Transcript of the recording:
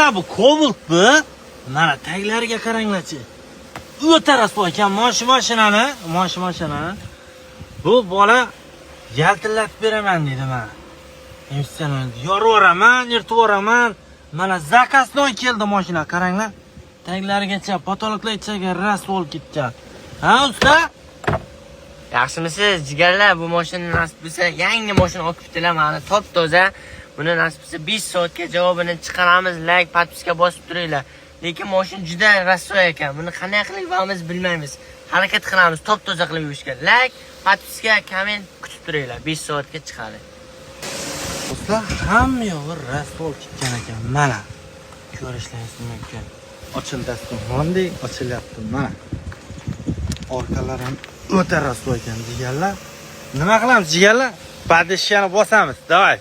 Do'stlar, bu Cobalt bu. Mana taglariga qaranglarchi. O'ta rasvo ekan mashinani. Bu bola yaltillatib beraman dedi mana. Emsiz yorib yuboraman, yirtib yuboraman. Mana zakaznoy keldi mashina, qaranglar. Taglarigacha, potoloklargacha rasvo olib ketgan. Ha, usta? Yaxshimisiz, jigarlar? Bu mashina nasib bo'lsa yangi mashina olib ketdilar mana, top-toza. Buni nasib bo'lsa 5 soatga javobini chiqaramiz. Like, podpiska bosib turinglar. Lekin mashina juda rasvo ekan. Buni qanday qilib yuvamiz bilmaymiz. Harakat qilamiz top-toza qilib yuvishga. Like, podpiska, komment kutib turinglar. 5 soatga chiqadi. Do'stlar, hamma yog'i rasvo olib ketgan ekan. Mana ko'rishlaringiz mumkin. Ochildastim, hondek ochilyapti mana. Orqalari ham o'ta rasvo ekan jigarlar. Nima qilamiz jigarlar? Badishani bosamiz. Davay.